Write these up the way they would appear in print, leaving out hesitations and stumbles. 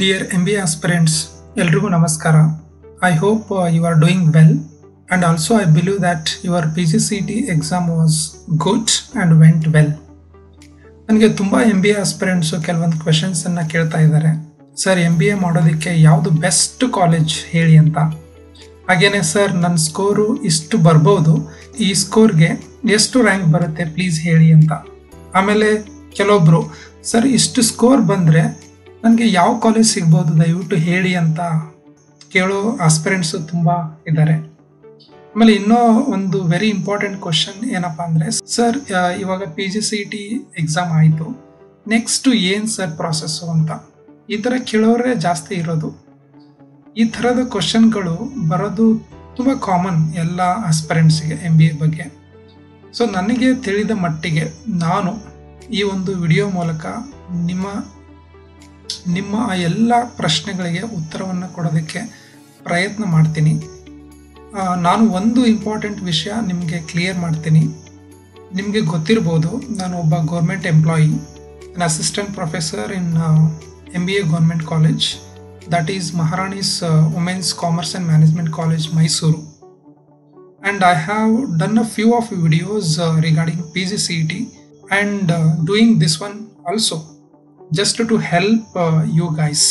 Dear MBA aspirants, ಎಲ್ರಿಗೂ ನಮಸ್ಕಾರ. I hope you are doing well, and also I believe that your PGCET exam was good and went well. ನನಗೆ ತುಂಬ MBA aspirants ಕೆಲವೊಂದು questions ಅನ್ನ ಕೇಳ್ತಾ ಇದ್ದಾರೆ. Sir MBA ಮಾಡೋದಕ್ಕೆ ಯಾವುದು ಬೆಸ್ಟ್ ಕಾಲೇಜ್ ಹೇಳಿ ಅಂತ. ಹಾಗೇನೆ ಸರ್ ನನ್ನ ಸ್ಕೋರು ಇಷ್ಟು ಬರ್ಬೋದು, ಈ ಸ್ಕೋರ್ಗೆ ಎಷ್ಟು ರ್ಯಾಂಕ್ ಬರುತ್ತೆ ಪ್ಲೀಸ್ ಹೇಳಿ ಅಂತ. ಆಮೇಲೆ ಕೆಲವೊಬ್ರು ಸರ್ ಇಷ್ಟು ಸ್ಕೋರ್ ಬಂದರೆ ನನಗೆ ಯಾವ ಕಾಲೇಜ್ ಸಿಗ್ಬೋದು ದಯವಿಟ್ಟು ಹೇಳಿ ಅಂತ ಕೇಳೋ ಆಸ್ಪಿರೆಂಟ್ಸು ತುಂಬ ಇದ್ದಾರೆ. ಆಮೇಲೆ ಇನ್ನೂ ಒಂದು ವೆರಿ ಇಂಪಾರ್ಟೆಂಟ್ ಕ್ವಶನ್ ಏನಪ್ಪ ಅಂದರೆ, ಸರ್ ಇವಾಗ PGCET ಎಕ್ಸಾಮ್ ಆಯಿತು, ನೆಕ್ಸ್ಟು ಏನು ಸರ್ ಪ್ರಾಸೆಸ್ಸು ಅಂತ ಈ ಥರ ಕೇಳೋರೇ ಜಾಸ್ತಿ ಇರೋದು. ಈ ಥರದ ಕ್ವಶನ್ಗಳು ಬರೋದು ತುಂಬ ಕಾಮನ್ ಎಲ್ಲ ಆಸ್ಪಿರೆಂಟ್ಸಿಗೆ MBA ಬಗ್ಗೆ. ಸೊ ನನಗೆ ತಿಳಿದ ಮಟ್ಟಿಗೆ ನಾನು ಈ ಒಂದು ವಿಡಿಯೋ ಮೂಲಕ ನಿಮ್ಮ ಆ ಎಲ್ಲ ಪ್ರಶ್ನೆಗಳಿಗೆ ಉತ್ತರವನ್ನು ಕೊಡೋದಕ್ಕೆ ಪ್ರಯತ್ನ ಮಾಡ್ತೀನಿ. ನಾನು ಒಂದು ಇಂಪಾರ್ಟೆಂಟ್ ವಿಷಯ ನಿಮಗೆ ಕ್ಲಿಯರ್ ಮಾಡ್ತೀನಿ. ನಿಮಗೆ ಗೊತ್ತಿರ್ಬೋದು, ನಾನು ಒಬ್ಬ government employee, an assistant professor in MBA government college, that is Maharani's women's commerce and management college Mysuru. And I have done a few of videos regarding PGCET and doing this one also, just to help you guys.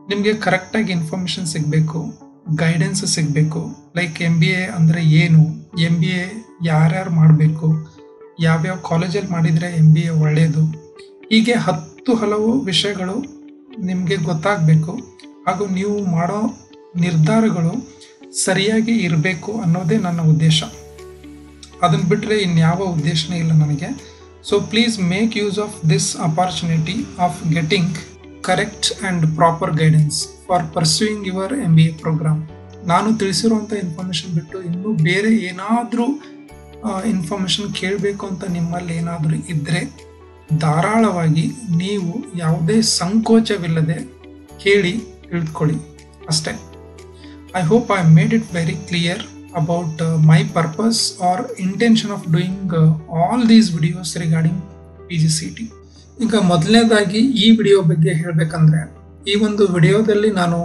ನಿಮಗೆ ಕರೆಕ್ಟಾಗಿ information ಸಿಗಬೇಕು, guidance ಸಿಗಬೇಕು. Like MBA ಅಂದರೆ ಏನು, MBA ಯಾರ್ಯಾರು ಮಾಡಬೇಕು, ಯಾವ್ಯಾವ ಕಾಲೇಜಲ್ಲಿ ಮಾಡಿದರೆ MBA ಒಳ್ಳೆಯದು, ಹೀಗೆ ಹಲವು ವಿಷಯಗಳು ನಿಮಗೆ ಗೊತ್ತಾಗಬೇಕು. ಹಾಗೂ ನೀವು ಮಾಡೋ ನಿರ್ಧಾರಗಳು ಸರಿಯಾಗಿ ಇರಬೇಕು ಅನ್ನೋದೇ ನನ್ನ ಉದ್ದೇಶ. ಅದನ್ನು ಬಿಟ್ಟರೆ ಇನ್ಯಾವ ಉದ್ದೇಶನೇ ಇಲ್ಲ ನನಗೆ. So please make use of this opportunity of getting correct and proper guidance for pursuing your MBA program. ನಾನು ತಿಳಿಸಿರುವಂಥ ಇನ್ಫಾರ್ಮೇಷನ್ ಬಿಟ್ಟು ಇನ್ನೂ ಬೇರೆ ಏನಾದರೂ ಇನ್ಫಾರ್ಮೇಷನ್ ಕೇಳಬೇಕು ಅಂತ ನಿಮ್ಮಲ್ಲಿ ಏನಾದರೂ ಇದ್ದರೆ ಧಾರಾಳವಾಗಿ ನೀವು ಯಾವುದೇ ಸಂಕೋಚವಿಲ್ಲದೆ ಕೇಳಿ ತಿಳ್ಕೊಳ್ಳಿ ಅಷ್ಟೇ. I hope I made it very clear about my purpose or intention of doing all these videos regarding PGCET. ಈಗ ಮೊದಲನೇದಾಗಿ ಈ ವಿಡಿಯೋ ಬಗ್ಗೆ ಹೇಳಬೇಕಂದ್ರೆ, ಈ ಒಂದು ವಿಡಿಯೋದಲ್ಲಿ ನಾನು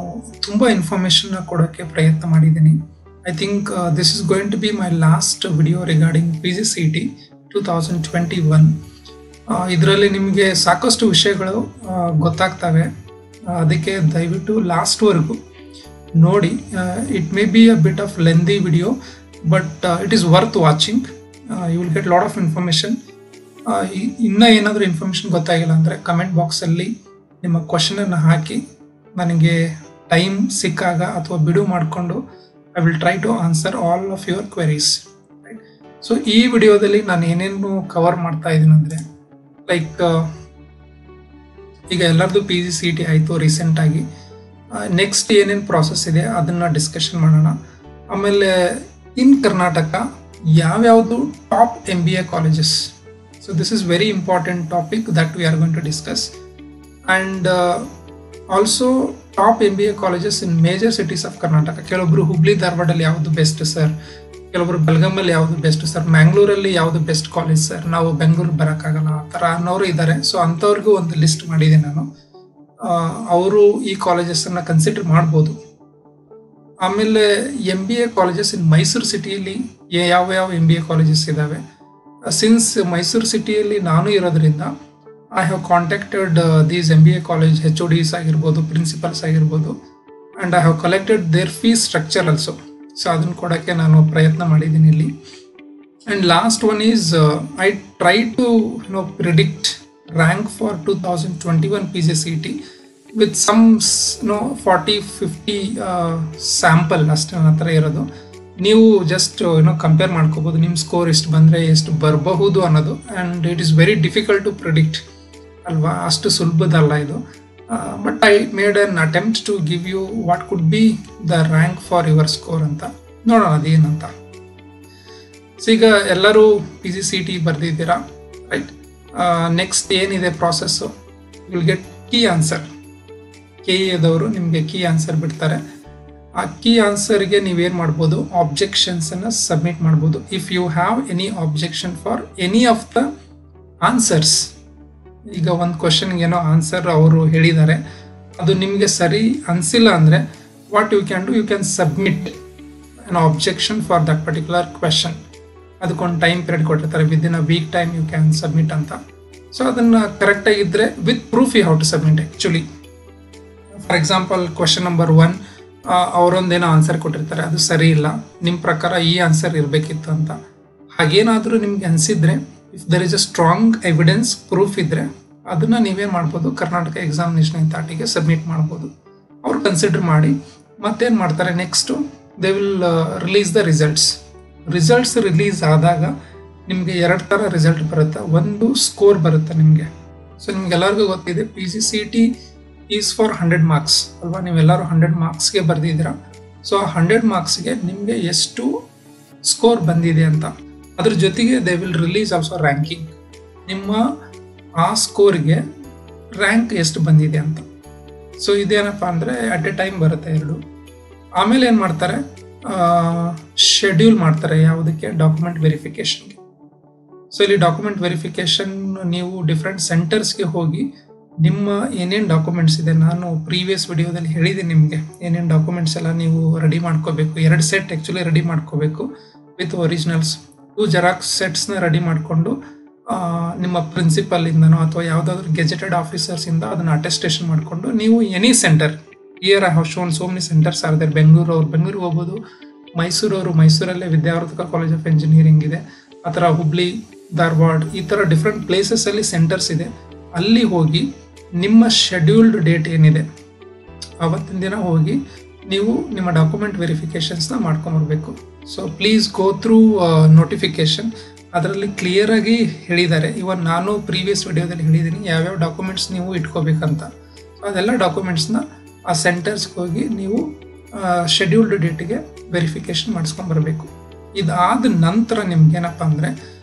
ತುಂಬ ಇನ್ಫಾರ್ಮೇಷನ್ನ ಕೊಡೋಕ್ಕೆ ಪ್ರಯತ್ನ ಮಾಡಿದ್ದೀನಿ. I think this is going to be my last video regarding PGCET 2021. ಇದರಲ್ಲಿ ನಿಮಗೆ ಸಾಕಷ್ಟು ವಿಷಯಗಳು ಗೊತ್ತಾಗ್ತವೆ, ಅದಕ್ಕೆ ದಯವಿಟ್ಟು ಲಾಸ್ಟ್ವರೆಗೂ ನೋಡಿ. It may be a bit of lengthy video, but it is worth watching. You will get lot of information. ಇನ್ನೂ ಏನಾದರೂ ಇನ್ಫಾರ್ಮೇಷನ್ ಗೊತ್ತಾಗಿಲ್ಲ ಅಂದರೆ ಕಮೆಂಟ್ ಬಾಕ್ಸಲ್ಲಿ ನಿಮ್ಮ ಕ್ವಶನನ್ನು ಹಾಕಿ, ನನಗೆ ಟೈಮ್ ಸಿಕ್ಕಾಗ ಅಥವಾ ಬಿಡು ಮಾಡಿಕೊಂಡು I will try to answer all of your queries. Right. So ಈ ವಿಡಿಯೋದಲ್ಲಿ ನಾನು ಏನೇನು ಕವರ್ ಮಾಡ್ತಾ ಇದ್ದೀನಿ ಅಂದರೆ, ಲೈಕ್ ಈಗ ಎಲ್ಲರದು PGCET ಆಯಿತು ರೀಸೆಂಟಾಗಿ. ನೆಕ್ಸ್ಟ್ ಏನೇನು ಪ್ರಾಸೆಸ್ ಇದೆ ಅದನ್ನು ಡಿಸ್ಕಷನ್ ಮಾಡೋಣ. ಆಮೇಲೆ ಇನ್ ಕರ್ನಾಟಕ ಯಾವ್ಯಾವುದು top MBA colleges, so this is very important topic that we are going to discuss. And also top MBA colleges in major cities of Karnataka. ಕೆಲವೊಬ್ರು ಹುಬ್ಳಿ ಧಾರವಾಡಲ್ಲಿ ಯಾವುದು ಬೆಸ್ಟ್ ಸರ್, ಕೆಲವೊಬ್ರು ಬೆಳಗಾಮಲ್ಲಿ ಯಾವುದು ಬೆಸ್ಟ್ ಸರ್, ಮ್ಯಾಂಗ್ಳೂರಲ್ಲಿ ಯಾವುದು ಬೆಸ್ಟ್ ಕಾಲೇಜ್ ಸರ್, ನಾವು ಬೆಂಗಳೂರಿಗೆ ಬರೋಕ್ಕಾಗಲ್ಲ ಆ ಥರ ಅನ್ನೋರು ಇದ್ದಾರೆ. ಸೊ ಅಂಥವ್ರಿಗೂ ಒಂದು ಲಿಸ್ಟ್ ಮಾಡಿದ್ದೀನಿ ನಾನು. ಅವರು ಈ ಕಾಲೇಜಸ್ಸನ್ನು ಕನ್ಸಿಡರ್ ಮಾಡ್ಬೋದು. ಆಮೇಲೆ MBA ಕಾಲೇಜಸ್ ಇನ್ ಮೈಸೂರು ಸಿಟಿಯಲ್ಲಿ ಯಾವ MBA ಕಾಲೇಜಸ್ ಇದ್ದಾವೆ. ಸಿನ್ಸ್ ಮೈಸೂರು ಸಿಟಿಯಲ್ಲಿ ನಾನು ಇರೋದ್ರಿಂದ I have contacted these MBA college HODs ಆಗಿರ್ಬೋದು, ಪ್ರಿನ್ಸಿಪಲ್ಸ್ ಆಗಿರ್ಬೋದು, and I have collected their fees structure also. So ಅದನ್ನು ಕೊಡೋಕ್ಕೆ ನಾನು ಪ್ರಯತ್ನ ಮಾಡಿದ್ದೀನಿ ಇಲ್ಲಿ. And last one is I try to predict rank for 2021 PGCET with some 40-50 sample ಅಷ್ಟು ನನ್ನ ಹತ್ರ ಇರೋದು. ನೀವು ಜಸ್ಟ್ ಕಂಪೇರ್ ಮಾಡ್ಕೋಬೋದು, ನಿಮ್ಮ ಸ್ಕೋರ್ ಎಷ್ಟು ಬಂದರೆ ಎಷ್ಟು ಬರಬಹುದು ಅನ್ನೋದು. And it is very difficult to predict ಅಲ್ವಾ, ಅಷ್ಟು ಸುಲಭದಲ್ಲ ಇದು. But I made an attempt to give you what could be the rank for your score ಅಂತ. ನೋಡೋಣ ಅದೇನಂತ. ಸೊ ಈಗ ಎಲ್ಲರೂ PGCET ಬರೆದಿದ್ದೀರಾ, ರೈಟ್. ನೆಕ್ಸ್ಟ್ ಏನಿದೆ process, will get key answer. KEದವರು ನಿಮಗೆ ಕೀ ಆನ್ಸರ್ ಬಿಡ್ತಾರೆ. ಆ ಕೀ ಆನ್ಸರ್ಗೆ ನೀವೇನು ಮಾಡ್ಬೋದು, ಆಬ್ಜೆಕ್ಷನ್ಸನ್ನು ಸಬ್ಮಿಟ್ ಮಾಡ್ಬೋದು. If you have any objection for any of the answers, ಈಗ ಒಂದು ಕ್ವಶನ್ಗೆ ಏನೋ ಆನ್ಸರ್ ಅವರು ಹೇಳಿದ್ದಾರೆ, ಅದು ನಿಮಗೆ ಸರಿ ಅನಿಸಿಲ್ಲ ಅಂದರೆ what you can do, you can submit an objection for that particular question. ಅದಕ್ಕೊಂದು ಟೈಮ್ ಪೀರಿಯಡ್ ಕೊಟ್ಟಿರ್ತಾರೆ, within a week time you can submit ಅಂತ. ಸೊ ಅದನ್ನು ಕರೆಕ್ಟಾಗಿದ್ದರೆ with proof you how to submit actually. For example question number 1 ಅವರೊಂದೇನೋ answer ಕೊಟ್ಟಿರ್ತಾರೆ, ಅದು ಸರಿ ಇಲ್ಲ, ನಿಮ್ಮ ಪ್ರಕಾರ ಈ ಆನ್ಸರ್ ಇರಬೇಕಿತ್ತು ಅಂತ. ಹಾಗೇನಾದರೂ ನಿಮ್ಗೆ ಅನಿಸಿದರೆ, if there is a strong evidence proof ಇದ್ದರೆ ಅದನ್ನು ನೀವೇನು ಮಾಡ್ಬೋದು, ಕರ್ನಾಟಕ ಎಕ್ಸಾಮಿನೇಷನ್ ಅಥಾರಿಟಿಗೆ ಸಬ್ಮಿಟ್ ಮಾಡ್ಬೋದು. ಅವ್ರು ಕನ್ಸಿಡರ್ ಮಾಡಿ ಮತ್ತೇನು ಮಾಡ್ತಾರೆ, next they will release the results release ಆದಾಗ ನಿಮಗೆ 2 ಥರ ರಿಸಲ್ಟ್ ಬರುತ್ತೆ. ಒಂದು ಸ್ಕೋರ್ ಬರುತ್ತೆ ನಿಮಗೆ. ಸೊ ನಿಮ್ಗೆಲ್ಲರಿಗೂ ಗೊತ್ತಿದೆ PGCET ಈಸ್ ಫಾರ್ 100 ಮಾರ್ಕ್ಸ್ ಅಲ್ವಾ, ನೀವೆಲ್ಲರೂ 100 ಮಾರ್ಕ್ಸ್ಗೆ ಬರೆದಿದ್ದೀರಾ. ಸೊ ಆ 100 ಮಾರ್ಕ್ಸ್ಗೆ ನಿಮಗೆ ಎಷ್ಟು ಸ್ಕೋರ್ ಬಂದಿದೆ ಅಂತ. ಅದ್ರ ಜೊತೆಗೆ they will release also ranking, ನಿಮ್ಮ ಆ ಸ್ಕೋರ್ಗೆ ರ್ಯಾಂಕ್ ಎಷ್ಟು ಬಂದಿದೆ ಅಂತ. ಸೊ ಇದೇನಪ್ಪ ಅಂದರೆ ಅಟ್ ಎ ಟೈಮ್ ಬರುತ್ತೆ 2. ಆಮೇಲೆ ಏನು ಮಾಡ್ತಾರೆ, ಶೆಡ್ಯೂಲ್ ಮಾಡ್ತಾರೆ ಯಾವುದಕ್ಕೆ, ಡಾಕ್ಯುಮೆಂಟ್ ವೆರಿಫಿಕೇಷನ್ಗೆ. ಸೊ ಇಲ್ಲಿ ಡಾಕ್ಯುಮೆಂಟ್ ವೆರಿಫಿಕೇಷನ್ ನೀವು ಡಿಫ್ರೆಂಟ್ ಸೆಂಟರ್ಸ್ಗೆ ಹೋಗಿ ನಿಮ್ಮ ಏನೇನು ಡಾಕ್ಯುಮೆಂಟ್ಸ್ ಇದೆ, ನಾನು ಪ್ರೀವಿಯಸ್ ವಿಡಿಯೋದಲ್ಲಿ ಹೇಳಿದ್ದೀನಿ ನಿಮಗೆ ಏನೇನು ಡಾಕ್ಯುಮೆಂಟ್ಸ್ ಎಲ್ಲ ನೀವು ರೆಡಿ ಮಾಡ್ಕೋಬೇಕು. 2 ಸೆಟ್ ಆ್ಯಕ್ಚುಲಿ ರೆಡಿ ಮಾಡ್ಕೋಬೇಕು ವಿತ್ ಒರಿಜಿನಲ್ಸ್. 2 ಜೆರಾಕ್ಸ್ ಸೆಟ್ಸ್ನ ರೆಡಿ ಮಾಡಿಕೊಂಡು ನಿಮ್ಮ ಪ್ರಿನ್ಸಿಪಲಿಂದನೋ ಅಥವಾ ಯಾವುದಾದ್ರೂ ಗೆಜೆಟೆಡ್ ಆಫೀಸರ್ಸಿಂದ ಅದನ್ನು ಅಟೆಸ್ಟೇಷನ್ ಮಾಡಿಕೊಂಡು ನೀವು any centre, here I have shown so many centres are there. ಬೆಂಗಳೂರಿಗೆ ಹೋಗ್ಬೋದು, ಮೈಸೂರಲ್ಲೇ ವಿದ್ಯಾವರ್ಧಕ ಕಾಲೇಜ್ ಆಫ್ ಇಂಜಿನಿಯರಿಂಗ್ ಇದೆ, ಆ ಥರ ಹುಬ್ಳಿ, ಧಾರವಾಡ, ಈ ಥರ ಡಿಫ್ರೆಂಟ್ ಪ್ಲೇಸಸಲ್ಲಿ ಸೆಂಟರ್ಸ್ ಇದೆ. ಅಲ್ಲಿ ಹೋಗಿ ನಿಮ್ಮ ಶೆಡ್ಯೂಲ್ಡ್ ಡೇಟ್ ಏನಿದೆ ಆವತ್ತಿನ ದಿನ ಹೋಗಿ ನೀವು ನಿಮ್ಮ ಡಾಕ್ಯುಮೆಂಟ್ ವೆರಿಫಿಕೇಷನ್ಸ್ನ ಮಾಡ್ಕೊಂಬರ್ಬೇಕು. So please go through notification, ಅದರಲ್ಲಿ ಕ್ಲಿಯರಾಗಿ ಹೇಳಿದ್ದಾರೆ. ಇವನ್ ನಾನು ಪ್ರೀವಿಯಸ್ ವಿಡಿಯೋದಲ್ಲಿ ಹೇಳಿದ್ದೀನಿ ಯಾವ್ಯಾವ ಡಾಕ್ಯುಮೆಂಟ್ಸ್ ನೀವು ಇಟ್ಕೋಬೇಕಂತ. ಸೊ ಅದೆಲ್ಲ ಡಾಕ್ಯುಮೆಂಟ್ಸ್ನ ಆ ಸೆಂಟರ್ಸ್ಗೆ ಹೋಗಿ ನೀವು ಶೆಡ್ಯೂಲ್ಡ್ ಡೇಟಿಗೆ ವೆರಿಫಿಕೇಷನ್ ಮಾಡಿಸ್ಕೊಂಬರ್ಬೇಕು. ಇದಾದ ನಂತರ ನಿಮ್ಗೇನಪ್ಪ ಅಂದರೆ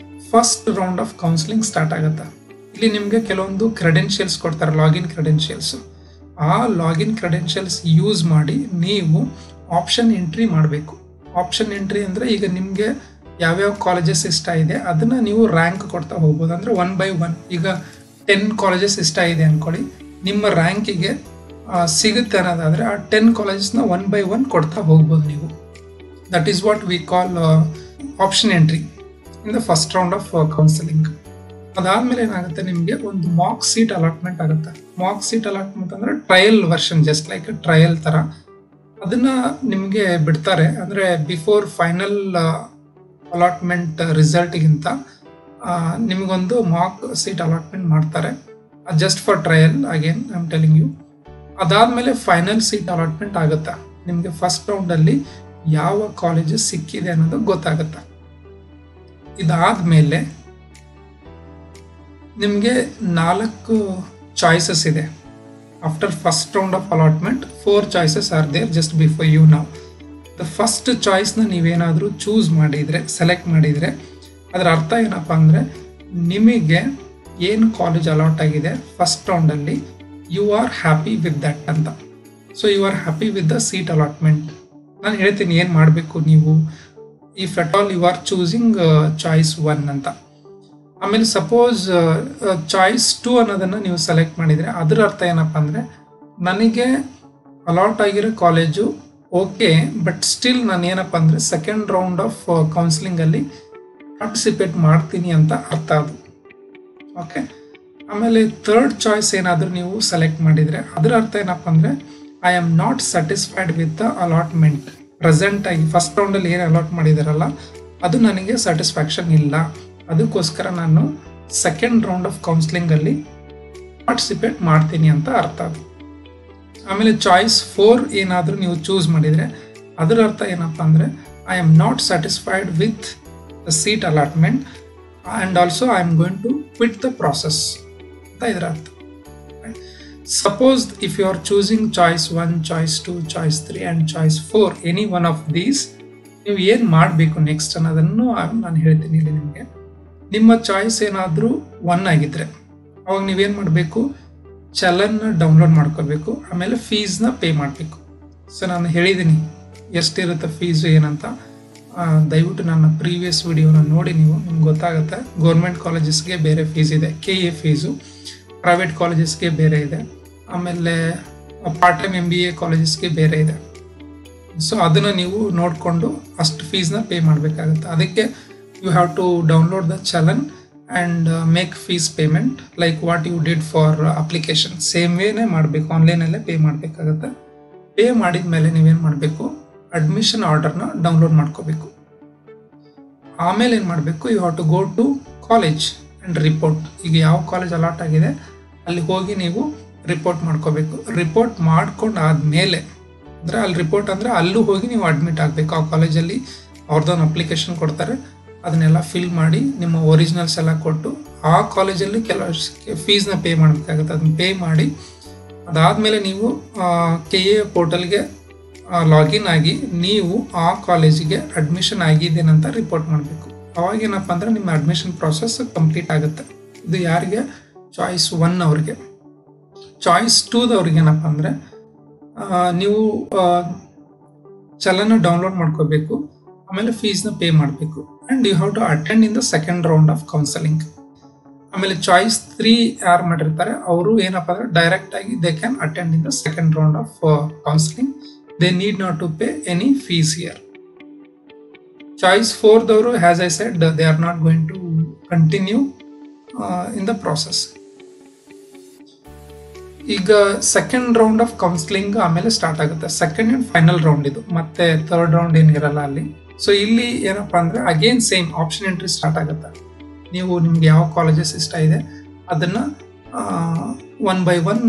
first round of counselling start ಆಗುತ್ತೆ. ಇಲ್ಲಿ ನಿಮಗೆ ಕೆಲವೊಂದು ಕ್ರೆಡೆನ್ಷಿಯಲ್ಸ್ ಕೊಡ್ತಾರೆ, ಲಾಗಿನ್ ಕ್ರೆಡೆನ್ಷಿಯಲ್ಸು. ಆ ಲಾಗಿನ್ ಕ್ರೆಡೆನ್ಷಿಯಲ್ಸ್ ಯೂಸ್ ಮಾಡಿ ನೀವು ಆಪ್ಷನ್ ಎಂಟ್ರಿ ಮಾಡಬೇಕು. ಆಪ್ಷನ್ ಎಂಟ್ರಿ ಅಂದರೆ ಈಗ ನಿಮಗೆ ಯಾವ್ಯಾವ ಕಾಲೇಜಸ್ ಇಷ್ಟ ಇದೆ ಅದನ್ನು ನೀವು ರ್ಯಾಂಕ್ ಕೊಡ್ತಾ ಹೋಗ್ಬೋದು. ಅಂದರೆ 1 by 1, ಈಗ 10 ಕಾಲೇಜಸ್ ಇಷ್ಟ ಇದೆ ಅಂದ್ಕೊಳ್ಳಿ, ನಿಮ್ಮ ರ್ಯಾಂಕಿಗೆ ಸಿಗುತ್ತೆ ಅನ್ನೋದಾದರೆ ಆ 10 ಕಾಲೇಜಸ್ನ 1 by 1 ಕೊಡ್ತಾ ಹೋಗ್ಬೋದು ನೀವು. That is what we call option entry in the first round of counselling. ಅದಾದಮೇಲೆ ಏನಾಗುತ್ತೆ, ನಿಮಗೆ ಒಂದು ಮಾಕ್ ಸೀಟ್ ಅಲಾಟ್ಮೆಂಟ್ ಆಗುತ್ತೆ. ಮಾಕ್ ಸೀಟ್ ಅಲಾಟ್ಮೆಂಟ್ ಅಂದರೆ trial version, just like trial ಥರ. ಅದನ್ನು ನಿಮಗೆ ಬಿಡ್ತಾರೆ, ಅಂದರೆ ಬಿಫೋರ್ ಫೈನಲ್ ಅಲಾಟ್ಮೆಂಟ್ ರಿಸಲ್ಟ್ಗಿಂತ ನಿಮಗೊಂದು ಮಾಕ್ ಸೀಟ್ ಅಲಾಟ್ಮೆಂಟ್ ಮಾಡ್ತಾರೆ, just for trial. Again I am telling you. ಅದಾದಮೇಲೆ ಫೈನಲ್ ಸೀಟ್ ಅಲಾಟ್ಮೆಂಟ್ ಆಗುತ್ತೆ. ನಿಮಗೆ ಫಸ್ಟ್ ರೌಂಡಲ್ಲಿ ಯಾವ ಕಾಲೇಜು ಸಿಕ್ಕಿದೆ ಅನ್ನೋದು ಗೊತ್ತಾಗುತ್ತೆ. ಇದಾದಮೇಲೆ ನಿಮಗೆ 4 ಚಾಯ್ಸಸ್ ಇದೆ. After first round of allotment 4 choices are there just before you now. The first ಚಾಯ್ಸ್ನ ನೀವೇನಾದರೂ ಚೂಸ್ ಮಾಡಿದರೆ, ಸೆಲೆಕ್ಟ್ ಮಾಡಿದರೆ, ಅದರ ಅರ್ಥ ಏನಪ್ಪ ಅಂದರೆ ನಿಮಗೆ ಏನು ಕಾಲೇಜ್ ಅಲಾಟ್ ಆಗಿದೆ ಫಸ್ಟ್ ರೌಂಡಲ್ಲಿ, you are happy with that ಅಂತ. So you are happy with the seat allotment. ನಾನು ಹೇಳ್ತೀನಿ ಏನು ಮಾಡಬೇಕು ನೀವು, if at all you are choosing choice 1 ಅಂತ. ಆಮೇಲೆ ಸಪೋಸ್ ಚಾಯ್ಸ್ 2 ಅನ್ನೋದನ್ನು ನೀವು ಸೆಲೆಕ್ಟ್ ಮಾಡಿದರೆ ಅದರ ಅರ್ಥ ಏನಪ್ಪ ಅಂದರೆ ನನಗೆ ಅಲಾಟ್ ಆಗಿರೋ ಕಾಲೇಜು ಓಕೆ, ಬಟ್ ಸ್ಟಿಲ್ ನಾನು ಏನಪ್ಪ ಅಂದರೆ ಸೆಕೆಂಡ್ ರೌಂಡ್ ಆಫ್ ಕೌನ್ಸಿಲಿಂಗಲ್ಲಿ ಪಾರ್ಟಿಸಿಪೇಟ್ ಮಾಡ್ತೀನಿ ಅಂತ ಅರ್ಥ ಅದು. ಓಕೆ. ಆಮೇಲೆ ಥರ್ಡ್ ಚಾಯ್ಸ್ ಏನಾದರೂ ನೀವು ಸೆಲೆಕ್ಟ್ ಮಾಡಿದರೆ ಅದರ ಅರ್ಥ ಏನಪ್ಪ ಅಂದರೆ I am not satisfied with the allotment. ಪ್ರೆಸೆಂಟಾಗಿ ಫಸ್ಟ್ ರೌಂಡಲ್ಲಿ ಏನು ಅಲಾಟ್ ಮಾಡಿದಾರಲ್ಲ ಅದು ನನಗೆ ಸ್ಯಾಟಿಸ್ಫ್ಯಾಕ್ಷನ್ ಇಲ್ಲ, ಅದಕ್ಕೋಸ್ಕರ ನಾನು ಸೆಕೆಂಡ್ ರೌಂಡ್ ಆಫ್ ಕೌನ್ಸಿಲಿಂಗಲ್ಲಿ ಪಾರ್ಟಿಸಿಪೇಟ್ ಮಾಡ್ತೀನಿ ಅಂತ ಅರ್ಥ ಅದು. ಆಮೇಲೆ ಚಾಯ್ಸ್ 4 ಏನಾದರೂ ನೀವು ಚೂಸ್ ಮಾಡಿದರೆ ಅದರ ಅರ್ಥ ಏನಪ್ಪ ಅಂದರೆ I am not satisfied with the seat allotment and also I am going to quit the process ಅಂತ ಇದರ ಅರ್ಥ. Suppose if you are choosing choice 1, choice 2, choice 3 and choice 4, any one of these, ನೀವು ಏನು ಮಾಡಬೇಕು next ಅನ್ನೋದನ್ನು ನಾನು ಹೇಳ್ತೀನಿ ಇಲ್ಲಿ ನಿಮಗೆ. ನಿಮ್ಮ ಚಾಯ್ಸ್ ಏನಾದರೂ 1 ಆಗಿದ್ದರೆ ಅವಾಗ ನೀವೇನು ಮಾಡಬೇಕು, ಚಲನ್ನ ಡೌನ್ಲೋಡ್ ಮಾಡ್ಕೋಬೇಕು, ಆಮೇಲೆ ಫೀಸ್ನ ಪೇ ಮಾಡಬೇಕು. ಸೊ ನಾನು ಹೇಳಿದ್ದೀನಿ ಎಷ್ಟಿರುತ್ತೆ ಫೀಸು ಏನಂತ. ದಯವಿಟ್ಟು ನನ್ನ ಪ್ರೀವಿಯಸ್ ವಿಡಿಯೋನ ನೋಡಿ, ನಿಮ್ಗೆ ಗೊತ್ತಾಗುತ್ತೆ. ಗೌರ್ಮೆಂಟ್ ಕಾಲೇಜಸ್ಗೆ ಬೇರೆ ಫೀಸ್ ಇದೆ, KA ಫೀಸು, ಪ್ರೈವೇಟ್ ಕಾಲೇಜಸ್ಗೆ ಬೇರೆ ಇದೆ. ಆಮೇಲೆ ಪಾರ್ಟ್ ಟೈಮ್ MBA ಕಾಲೇಜಸ್ಗೆ ಬೇರೆ ಇದೆ. ಸೊ ಅದನ್ನು ನೀವು ನೋಡಿಕೊಂಡು ಅಷ್ಟು ಫೀಸ್ನ ಪೇ ಮಾಡಬೇಕಾಗುತ್ತೆ. ಅದಕ್ಕೆ you have to download the challan and make fees payment like what you did for application. Same ವೇನೇ ಮಾಡಬೇಕು, ಆನ್ಲೈನಲ್ಲೇ ಪೇ ಮಾಡಬೇಕಾಗುತ್ತೆ. ಪೇ ಮಾಡಿದ ಮೇಲೆ ನೀವೇನು ಮಾಡಬೇಕು, ಅಡ್ಮಿಷನ್ ಆರ್ಡರ್ನ ಡೌನ್ಲೋಡ್ ಮಾಡ್ಕೋಬೇಕು. ಆಮೇಲೆ ಏನು ಮಾಡಬೇಕು, you have to go to college and report. ಈಗ ಯಾವ ಕಾಲೇಜ್ ಅಲಾಟ್ ಆಗಿದೆ ಅಲ್ಲಿ ಹೋಗಿ ನೀವು ರಿಪೋರ್ಟ್ ಮಾಡ್ಕೋಬೇಕು. ರಿಪೋರ್ಟ್ ಮಾಡ್ಕೊಂಡು ಆದಮೇಲೆ ಅಂದರೆ ಅಲ್ಲಿ ರಿಪೋರ್ಟ್ ಅಂದರೆ ಅಲ್ಲೂ ಹೋಗಿ ನೀವು ಅಡ್ಮಿಟ್ ಆಗಬೇಕು. ಆ ಕಾಲೇಜಲ್ಲಿ ಅವ್ರದ್ದೊಂದು ಅಪ್ಲಿಕೇಶನ್ ಕೊಡ್ತಾರೆ, ಅದನ್ನೆಲ್ಲ ಫಿಲ್ ಮಾಡಿ ನಿಮ್ಮ ಒರಿಜಿನಲ್ಸ್ ಎಲ್ಲ ಕೊಟ್ಟು ಆ ಕಾಲೇಜಲ್ಲಿ ಕೆಲವು ಫೀಸ್ನ ಪೇ ಮಾಡಬೇಕಾಗುತ್ತೆ. ಅದನ್ನ ಪೇ ಮಾಡಿ ಅದಾದಮೇಲೆ ನೀವು KA ಪೋರ್ಟಲ್ಗೆ ಲಾಗಿನ್ ಆಗಿ ನೀವು ಆ ಕಾಲೇಜಿಗೆ ಅಡ್ಮಿಷನ್ ಆಗಿದ್ದೇನಂತ ರಿಪೋರ್ಟ್ ಮಾಡಬೇಕು. ಅವಾಗೇನಪ್ಪ ಅಂದರೆ ನಿಮ್ಮ ಅಡ್ಮಿಷನ್ ಪ್ರಾಸೆಸ್ ಕಂಪ್ಲೀಟ್ ಆಗುತ್ತೆ. ಇದು ಯಾರಿಗೆ? ಚಾಯ್ಸ್ 1 ಅವ್ರಿಗೆ. ಚಾಯ್ಸ್ 2ದವ್ರಿಗೆ ಏನಪ್ಪ ಅಂದರೆ ನೀವು ಚಲನ ಡೌನ್ಲೋಡ್ ಮಾಡ್ಕೋಬೇಕು, ಆಮೇಲೆ ಫೀಸ್ನ ಪೇ ಮಾಡಬೇಕು and you have to attend in the second round of counselling. ಆಮೇಲೆ ಚಾಯ್ಸ್ 3 ಯಾರು ಮಾಡಿರ್ತಾರೆ ಅವರು ಏನಪ್ಪ ಅಂದರೆ ಡೈರೆಕ್ಟ್ ಆಗಿ they can attend in the second round of counselling. They need not to pay any fees here. Choice 4ದವರು, as I said, they are not going to continue in the process. ಈಗ second round of counselling ಆಮೇಲೆ start ಆಗುತ್ತೆ. Second and final round ಇದು, ಮತ್ತೆ third round ಏನಿರಲ್ಲ ಅಲ್ಲಿ. So ಇಲ್ಲಿ ಏನಪ್ಪ ಅಂದರೆ again same option entry start ಆಗುತ್ತೆ. ನೀವು ನಿಮ್ಗೆ ಯಾವ ಕಾಲೇಜಸ್ ಇಷ್ಟ ಇದೆ ಅದನ್ನು 1 by 1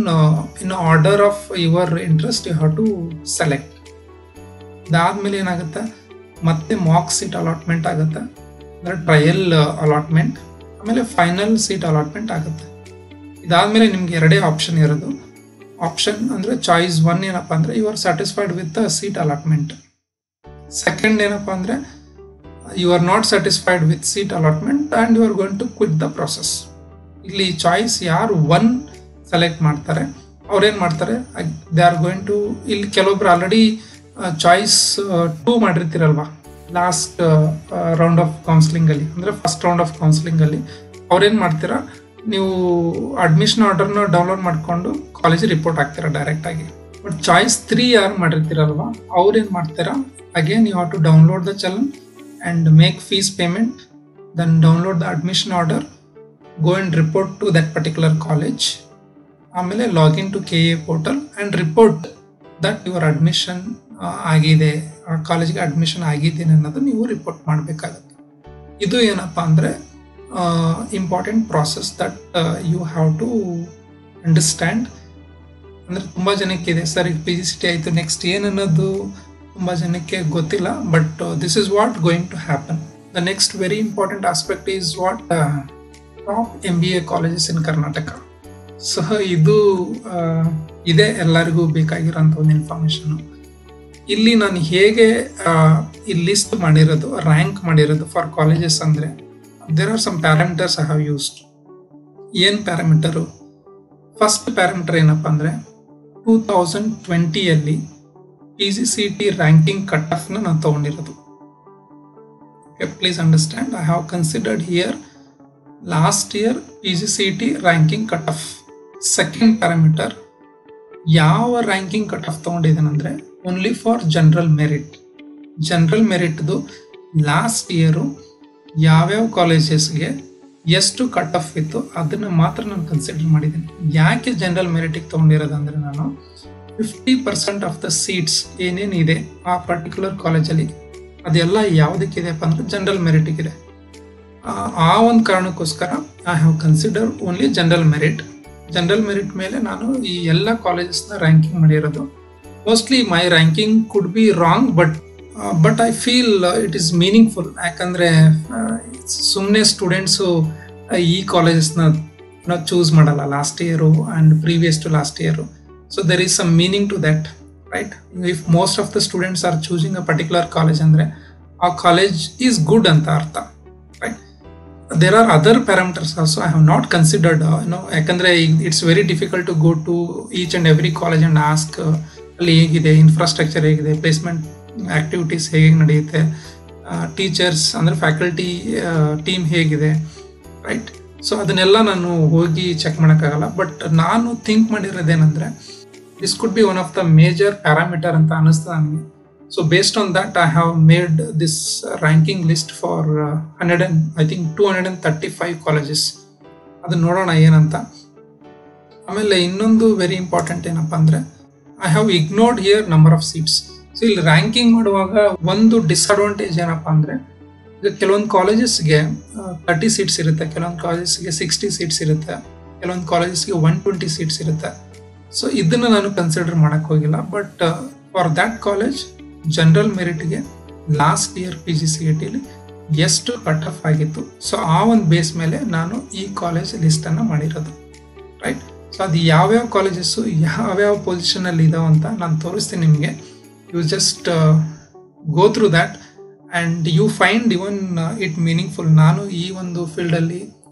in order of your interest you have to select. ಅದಾದಮೇಲೆ ಏನಾಗುತ್ತೆ, ಮತ್ತೆ ಮಾಕ್ ಸೀಟ್ ಅಲಾಟ್ಮೆಂಟ್ ಆಗುತ್ತೆ, ಅಂದರೆ ಟ್ರಯಲ್ ಅಲಾಟ್ಮೆಂಟ್, ಆಮೇಲೆ ಫೈನಲ್ ಸೀಟ್ ಅಲಾಟ್ಮೆಂಟ್ ಆಗುತ್ತೆ. ಇದಾದಮೇಲೆ ನಿಮ್ಗೆ 2 ಆಪ್ಷನ್ ಇರೋದು. ಆಪ್ಷನ್ ಅಂದರೆ ಚಾಯ್ಸ್ 1 ಏನಪ್ಪ ಅಂದರೆ you are satisfied with the seat allotment. Second ಏನಪ್ಪ ಅಂದರೆ you are not satisfied with seat allotment and you are going to quit the process. ಇಲ್ಲಿ ಚಾಯ್ಸ್ ಯಾರು 1 ಸೆಲೆಕ್ಟ್ ಮಾಡ್ತಾರೆ ಅವ್ರೇನು ಮಾಡ್ತಾರೆ, ದೇ ಆರ್ ಗೋಯಿಂಗ್ ಟು, ಇಲ್ಲಿ ಕೆಲವೊಬ್ರು ಆಲ್ರೆಡಿ ಚಾಯ್ಸ್ 2 ಮಾಡಿರ್ತೀರಲ್ವಾ ಲಾಸ್ಟ್ ರೌಂಡ್ ಆಫ್ ಕೌನ್ಸಿಲಿಂಗಲ್ಲಿ, ಅಂದರೆ ಫಸ್ಟ್ ರೌಂಡ್ ಆಫ್ ಕೌನ್ಸಿಲಿಂಗಲ್ಲಿ ಅವ್ರೇನು ಮಾಡ್ತೀರಾ, ನೀವು ಅಡ್ಮಿಷನ್ ಆರ್ಡರ್ನ ಡೌನ್ಲೋಡ್ ಮಾಡಿಕೊಂಡು ಕಾಲೇಜಿಗೆ ರಿಪೋರ್ಟ್ ಆಗ್ತೀರಾ ಡೈರೆಕ್ಟಾಗಿ. ಬಟ್ ಚಾಯ್ಸ್ 3 ಯಾರು ಮಾಡಿರ್ತೀರಲ್ವ ಅವ್ರೇನು ಮಾಡ್ತೀರಾ, again you have to download the challan and make fees payment, then download the admission order, go and report to that particular college, ಆಮೇಲೆ login to KA portal and report that your admission ಆಗಿದೆ, ಆ ಕಾಲೇಜ್ಗೆ admission ಆಗಿದ್ದೇನೆ ಅನ್ನೋದು ನೀವು report ಮಾಡಬೇಕಾಗುತ್ತೆ. ಇದು ಏನಪ್ಪ ಅಂದರೆ important process that you have to understand. ಅಂದರೆ ತುಂಬ ಜನಕ್ಕೆ ಇದೆ ಸರ್, ಈಗ PGCET ಆಯಿತು ನೆಕ್ಸ್ಟ್ ಏನನ್ನೋದು ತುಂಬ ಜನಕ್ಕೆ ಗೊತ್ತಿಲ್ಲ. But this is what going to happen. The next very important aspect is what top MBA colleges in Karnataka. So ಇದು ಇದೆ ಎಲ್ಲರಿಗೂ ಬೇಕಾಗಿರೋಂಥ ಒಂದು ಇನ್ಫಾರ್ಮೇಷನು. ಇಲ್ಲಿ ನಾನು ಹೇಗೆ ಈ ಲಿಸ್ಟ್ ಮಾಡಿರೋದು, ರ್ಯಾಂಕ್ ಮಾಡಿರೋದು ಫಾರ್ ಕಾಲೇಜಸ್ ಅಂದರೆ there are some parameters I have used. ಏನು ಪ್ಯಾರಾಮೀಟರು? ಫಸ್ಟ್ ಪ್ಯಾರಾಮೀಟರ್ ಏನಪ್ಪ ಅಂದರೆ 2020ಯಲ್ಲಿ PGCET ರ್ಯಾಂಕಿಂಗ್ ಕಟ್ ಆಫ್ನ ನಾನು ತೊಗೊಂಡಿರೋದು. Please understand, I have considered here last year PGCET ranking cut off. Second parameter, ಯಾವ ರ್ಯಾಂಕಿಂಗ್ ಕಟ್ ಆಫ್ ತೊಗೊಂಡಿದ್ದೇನೆಂದರೆ only for general merit. General ಮೆರಿಟ್ದು ಲಾಸ್ಟ್ ಇಯರು ಯಾವ್ಯಾವ ಕಾಲೇಜಸ್ಗೆ ಎಷ್ಟು ಕಟ್ ಆಫ್ ಇತ್ತು ಅದನ್ನು ಮಾತ್ರ ನಾನು ಕನ್ಸಿಡರ್ ಮಾಡಿದ್ದೀನಿ. ಯಾಕೆ ಜನರಲ್ ಮೆರಿಟಿಗೆ ತೊಗೊಂಡಿರೋದಂದರೆ ನಾನು 50% ಆಫ್ ದ ಸೀಟ್ಸ್ ಏನೇನಿದೆ ಆ ಪರ್ಟಿಕ್ಯುಲರ್ ಕಾಲೇಜಲ್ಲಿ ಅದೆಲ್ಲ ಯಾವುದಕ್ಕಿದೆಪ್ಪ ಅಂದರೆ ಜನರಲ್ ಮೆರಿಟಿಗಿದೆ. ಆ ಒಂದು ಕಾರಣಕ್ಕೋಸ್ಕರ I have consider only general merit. General merit ಮೇಲೆ ನಾನು ಈ ಎಲ್ಲ ಕಾಲೇಜಸ್ನ ರ್ಯಾಂಕಿಂಗ್ ಮಾಡಿರೋದು. Mostly my ranking could be wrong, but I feel it is meaningful. ಯಾಕಂದರೆ ಸುಮ್ಮನೆ ಸ್ಟೂಡೆಂಟ್ಸು ಈ ಕಾಲೇಜಸ್ನ ಚೂಸ್ ಮಾಡಲ್ಲ last year and previous to last year. So there is some meaning to that, right? If most of the students are choosing a particular college ಅಂದರೆ ಆ college is good ಅಂತ ಅರ್ಥ, right? There are other parameters also I have not considered. ಯಾಕಂದರೆ it's very difficult to go to each and every college and ask ಅಲ್ಲಿ ಹೇಗಿದೆ, infrastructure ಹೇಗಿದೆ, placement activities ಹೇಗೆ ನಡೆಯುತ್ತೆ, ಟೀಚರ್ಸ್ ಅಂದರೆ ಫ್ಯಾಕಲ್ಟಿ ಟೀಮ್ ಹೇಗಿದೆ, ರೈಟ್? ಸೊ ಅದನ್ನೆಲ್ಲ ನಾನು ಹೋಗಿ ಚೆಕ್ ಮಾಡೋಕ್ಕಾಗಲ್ಲ. ಬಟ್ ನಾನು think ಮಾಡಿರೋದೇನೆಂದರೆ This could be one of the major parameter ಅಂತ ಅನಿಸ್ತದೆ ನನಗೆ. So based on that, I have made this ranking list for 100 and I think 235 colleges. ಅದು ನೋಡೋಣ ಏನಂತ. ಆಮೇಲೆ ಇನ್ನೊಂದು ವೆರಿ ಇಂಪಾರ್ಟೆಂಟ್ ಏನಪ್ಪಾ ಅಂದ್ರೆ, I have ignored here number of seats. So ಇಲ್ಲಿ ರ್ಯಾಂಕಿಂಗ್ ಮಾಡುವಾಗ ಒಂದು ಡಿಸ್ಅಡ್ವಾಂಟೇಜ್ ಏನಪ್ಪಾ ಅಂದ್ರೆ, ಈಗ ಕೆಲವೊಂದು ಕಾಲೇಜಸ್ಗೆ 30 ಸೀಟ್ಸ್ ಇರುತ್ತೆ, ಕೆಲವೊಂದು ಕಾಲೇಜಸ್ಗೆ 60 ಸೀಟ್ಸ್ ಇರುತ್ತೆ, ಕೆಲವೊಂದು ಕಾಲೇಜಸ್ಗೆ 120 ಸೀಟ್ಸ್ ಇರುತ್ತೆ. ಸೊ ಇದನ್ನ ನಾನು ಕನ್ಸಿಡರ್ ಮಾಡಕ್ ಹೋಗಿಲ್ಲ. But for that college general ಮೆರಿಟ್ಗೆ ಲಾಸ್ಟ್ ಇಯರ್ PGCETಲಿ ಎಷ್ಟು ಕಟ್ ಆಫ್ ಆಗಿತ್ತು, ಸೊ ಆ ಒಂದು ಬೇಸ್ ಮೇಲೆ ನಾನು ಈ ಕಾಲೇಜ್ ಲಿಸ್ಟ್ ಅನ್ನ ಮಾಡಿರೋದು, ರೈಟ್. ಸೊ ಅದು ಯಾವ್ಯಾವ ಕಾಲೇಜಸ್ಸು ಯಾವ್ಯಾವ ಪೊಸಿಷನ್ ಅಲ್ಲಿ ಇದಾವೆ ಅಂತ ನಾನು ತೋರಿಸ್ತೀನಿ ನಿಮಗೆ. You just go through that and you find even it meaningful. ನಾನು ಈ ಒಂದು ಫೀಲ್ಡಲ್ಲಿ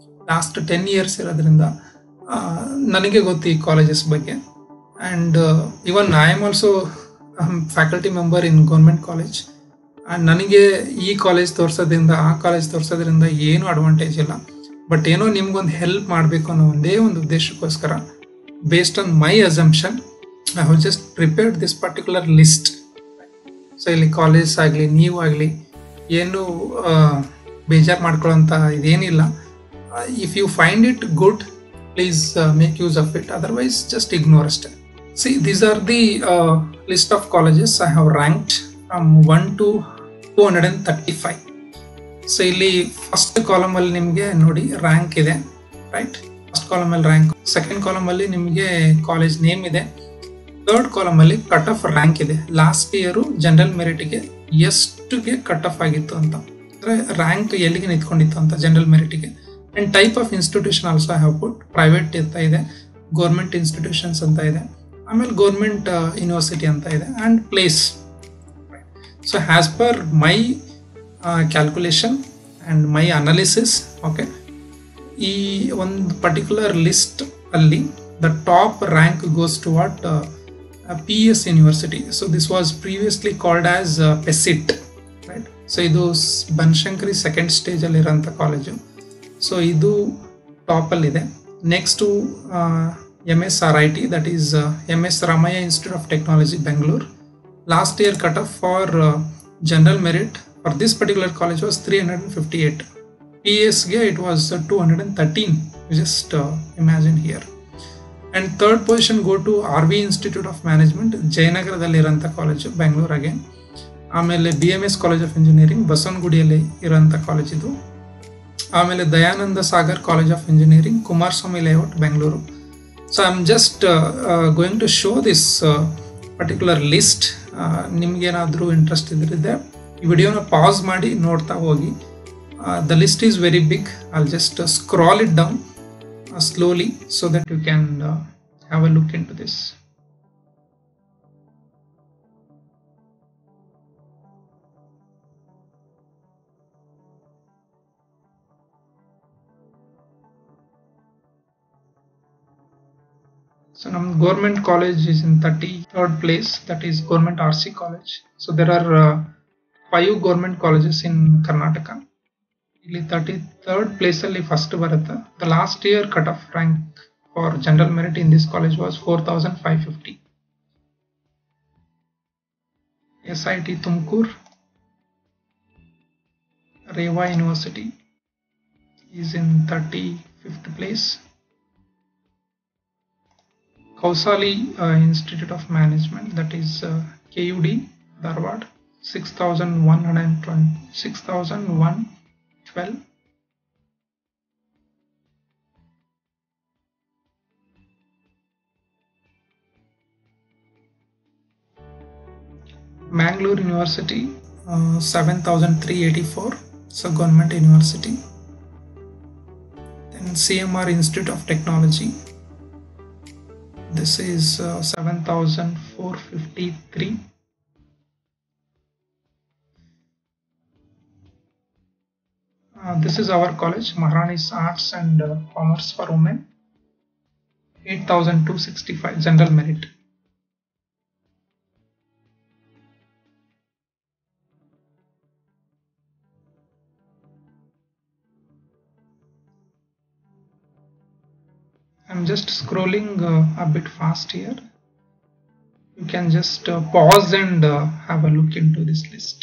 ಲಾಸ್ಟ್ 10 ಇಯರ್ಸ್ ಇರೋದ್ರಿಂದ ನನಗೆ ಗೊತ್ತು ಈ ಕಾಲೇಜಸ್ ಬಗ್ಗೆ. And even I am also faculty member in government college. And ನನಗೆ ಈ ಕಾಲೇಜ್ ತೋರಿಸೋದ್ರಿಂದ ಆ ಕಾಲೇಜ್ ತೋರಿಸೋದ್ರಿಂದ ಏನೂ ಅಡ್ವಾಂಟೇಜ್ ಇಲ್ಲ. ಬಟ್ ಏನೋ ನಿಮ್ಗೊಂದು ಹೆಲ್ಪ್ ಮಾಡಬೇಕು ಅನ್ನೋ ಒಂದೇ ಒಂದು ಉದ್ದೇಶಕ್ಕೋಸ್ಕರ, based on my assumption, I have just prepared this particular list. So ಇಲ್ಲಿ ಕಾಲೇಜ್ ಆಗಲಿ ನೀವು ಆಗಲಿ ಏನು ಬೇಜಾರು ಮಾಡ್ಕೊಳ್ಳೋಂಥ ಇದೇನಿಲ್ಲ. If you find it good, please make use of it, otherwise just ignore ಅಷ್ಟೇ. See these are the list of colleges I have ranked from 1 to 235. So ಇಲ್ಲಿ ಫಸ್ಟ್ ಕಾಲಮ್ ಅಲ್ಲಿ ನಿಮಗೆ ನೋಡಿ ರ್ಯಾಂಕ್ ಇದೆ, ರೈಟ್. ಫಸ್ಟ್ ಕಾಲಮ್ ಅಲ್ಲಿ rank, second column ಅಲ್ಲಿ ನಿಮಗೆ college name ಇದೆ, ಥರ್ಡ್ ಕಾಲಮ್ ಅಲ್ಲಿ ಕಟ್ ಆಫ್ ರ್ಯಾಂಕ್ ಇದೆ. ಲಾಸ್ಟ್ ಇಯರು ಜನರಲ್ ಮೆರಿಟ್ಗೆ ಎಷ್ಟುಗೆ ಕಟ್ ಆಫ್ ಆಗಿತ್ತು ಅಂತ, ಅಂದರೆ ರ್ಯಾಂಕ್ ಎಲ್ಲಿಗೆ ನಿಂತ್ಕೊಂಡಿತ್ತು ಅಂತ ಜನರಲ್ ಮೆರಿಟ್ಗೆ. And type of institution also I have put. Private ಅಂತ ಇದೆ, ಗೌರ್ಮೆಂಟ್ ಇನ್ಸ್ಟಿಟ್ಯೂಷನ್ಸ್ ಅಂತ ಇದೆ, ಆಮೇಲೆ ಗೌರ್ಮೆಂಟ್ ಯೂನಿವರ್ಸಿಟಿ ಅಂತ ಇದೆ, and place. So as per my calculation and my analysis, okay, ಈ ಒಂದು ಪರ್ಟಿಕ್ಯುಲರ್ ಲಿಸ್ಟ್ ಅಲ್ಲಿ the top rank goes to what PS university. So this was previously called as PESIT, right. So ಇದು Banashankari second ಸ್ಟೇಜಲ್ಲಿ ಇರೋಂಥ college. So ಇದು ಟಾಪಲ್ಲಿದೆ. Next MSRIT, that is MS Ramaiah institute of technology, Bengaluru. Last year cut off for general merit for this particular college was 358. PSಗೆ it was 213. You just imagine here. And third position go to RV Institute of Management, ಜಯನಗರದಲ್ಲಿ ಇರೋಂಥ college, ಬೆಂಗಳೂರಾಗೆ. ಆಮೇಲೆ BMS college of engineering, ಬಸವನಗುಡಿಯಲ್ಲಿ ಇರೋಂಥ college ಇದು. ಆಮೇಲೆ Dayananda Sagar college of engineering, Kumaraswamy layout, Bengaluru. So I am just going to show this particular list. ನಿಮ್ಗೇನಾದರೂ interest ಇದ್ರಿದೆ ಈ ವಿಡಿಯೋನ ಪಾಸ್ ಮಾಡಿ ನೋಡ್ತಾ ಹೋಗಿ. The list is very big. I'll just scroll it down slowly so that you can have a look into this. So now government college is in 33rd place, that is government RC college. So there are 5 government colleges in Karnataka. ಇಲ್ಲಿ 33rd place ಅಲ್ಲಿ first ಬರುತ್ತೆ. The last year cut off rank for general merit in this college was 4550. SIT Tumakuru, Reva university is in 35th place. Kousali institute of management, that is KUD, Dharwad, 6112. Mangalore University, 7384. It's a government university. Then CMR Institute of Technology, this is 7453. This is our college, Maharani's Arts and Commerce for Women, 8265 general merit. I'm just scrolling a bit fast here. can just pause and have a look into this list.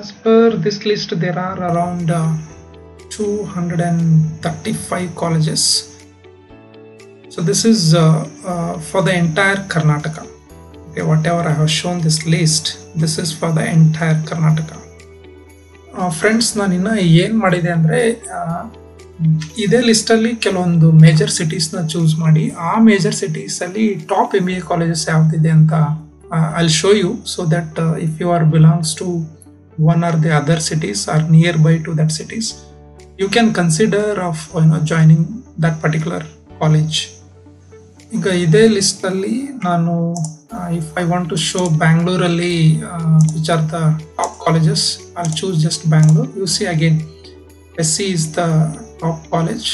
As per this list, there are around 235 colleges. So this is for the entire Karnataka. Okay, whatever I have shown this list, this is for the entire Karnataka. Friends, ನಾನು ಇನ್ನು ಏನು ಮಾಡಿದೆ ಅಂದರೆ ಇದೇ ಲಿಸ್ಟಲ್ಲಿ ಕೆಲವೊಂದು major ಸಿಟೀಸ್ನ choose ಮಾಡಿ ಆ major ಸಿಟೀಸಲ್ಲಿ top MBA colleges ಯಾವುದಿದೆ ಅಂತ I'll show you, so that if you are belongs to one or the other cities or nearby to that cities, you can consider of joining that particular college. ಈಗ ಇದೇ ಲಿಸ್ಟಲ್ಲಿ ನಾನು if I want to show Bangalore which are the top colleges, I'll choose just Bangalore. You see again, SC is the top college,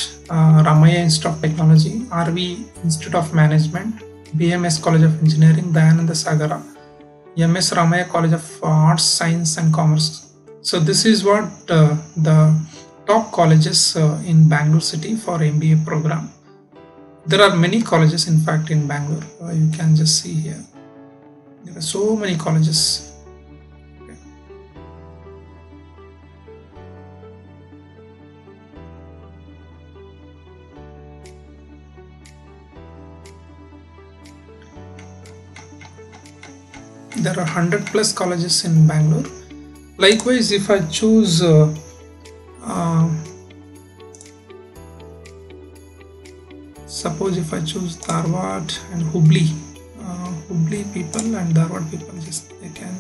Ramaya Institute of Technology, RV Institute of Management, BMS College of Engineering, Dayananda Sagara, MS Ramaya College of Arts, Science and Commerce. So this is what the top colleges in Bangalore city for MBA program. There are many colleges in fact in Bangalore. You can just see here. There are so many colleges. Okay. There are 100 plus colleges in Bangalore. Likewise, if I choose suppose if I choose Dharwad and Hubli people and Dharwad people, just they can,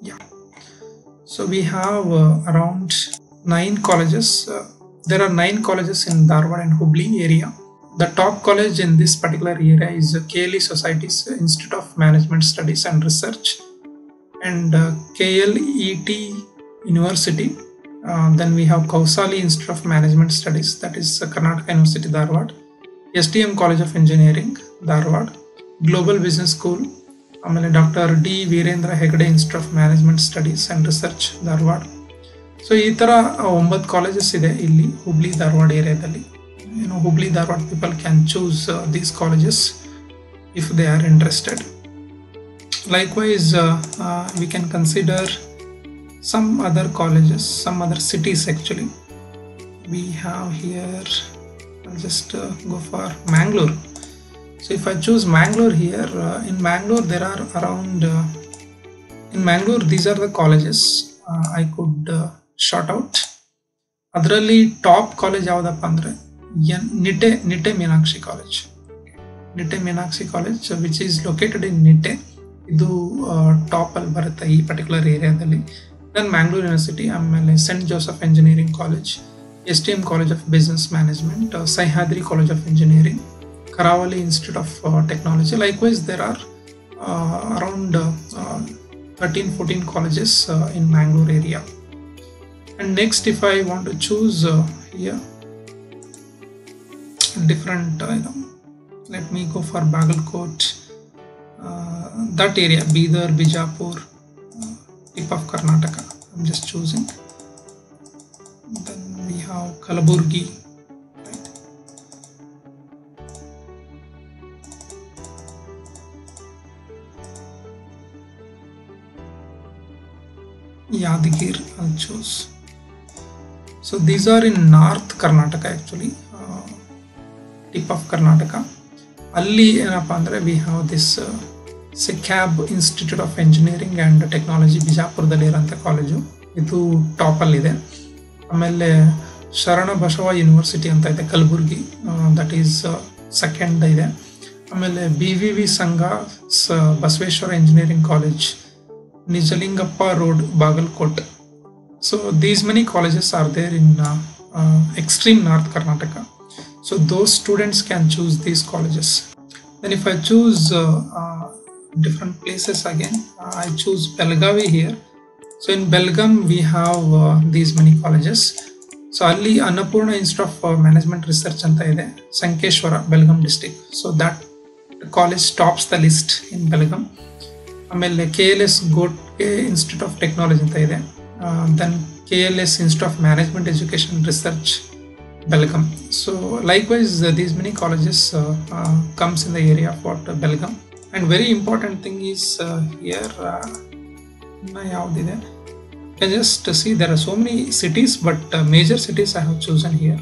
yeah. So we have around 9 colleges. There are 9 colleges in Dharwad and Hubli area. The top college in this particular area is KLE Society's Institute of Management Studies and Research, and KLET University. Then we have Kausali Institute of Management Studies, that is Karnataka University, Dharwad. STM College of Engineering, Dharwad. Global Business School, Dr. D. Virendra Hegde Institute of Management Studies and Research, Dharwad. So ಈ ಥರ 9 colleges ಇದೆ ಇಲ್ಲಿ ಹುಬ್ಳಿ ಧಾರವಾಡ ಏರಿಯಾದಲ್ಲಿ. Hubli Dharwad people can choose these colleges if they are interested. Likewise, we can consider some other colleges, some other cities actually. We have here, I'll just go for Mangalore. So if I choose Mangalore here, in Mangalore there are around, in Mangalore these are the colleges I could shout out. ಅದರಲ್ಲಿ top college ಯಾವುದಪ್ಪ ಅಂದರೆ Nitte Meenakshi college. Nitte Meenakshi college which is located in Nitte, ಇದು ಟಾಪಲ್ಲಿ ಬರುತ್ತೆ ಈ particular ಏರಿಯಾದಲ್ಲಿ. Then Mangalore university, ಆಮೇಲೆ saint Joseph engineering college, STM college of business management, Sahyadri college of engineering, Karavali institute of technology. Likewise there are around 13-14 colleges in Mangalore area. And next, if I want to choose here different, let me go for Bagalkot, that area, Bidar, Bijapur, tip of Karnataka. I'm just choosing. Then we have Kalaburgi, right? Yadgir I'll choose. So these are in North Karnataka actually, tip of Karnataka. Alli ಏನಪ್ಪ ಅಂದರೆ we have this SECAB Institute of Engineering and Technology ಬಿಜಾಪುರದಲ್ಲಿ ಇರೋಂಥ college, ಇದು ಟಾಪಲ್ಲಿದೆ. ಆಮೇಲೆ ಶರಣ Basava university ಅಂತ ಇದೆ Kalaburagi, that is second ಇದೆ. ಆಮೇಲೆ BVV ಸಂಘ Basaveshwara engineering college, Nijalingappa road, Bagalkot. So these many colleges are there in extreme North Karnataka. So those students can choose these colleges. Then if I choose different places again, I choose Belgavi here. So in Belgaum we have these many colleges. So alli Annapurna Institute of Management Research anta ide, Sankeshwara, Belgaum district. So that college tops the list in Belgaum. ಆಮೇಲೆ KLS Gotke Institute of Technology ಅಂತ ಇದೆ. Then KLS Institute of Management Education Research, Belgaum. So likewise these many colleges comes in the area of what Belgaum. And very important thing is here yaudide, you can just see there are so many cities, but major cities I have chosen here.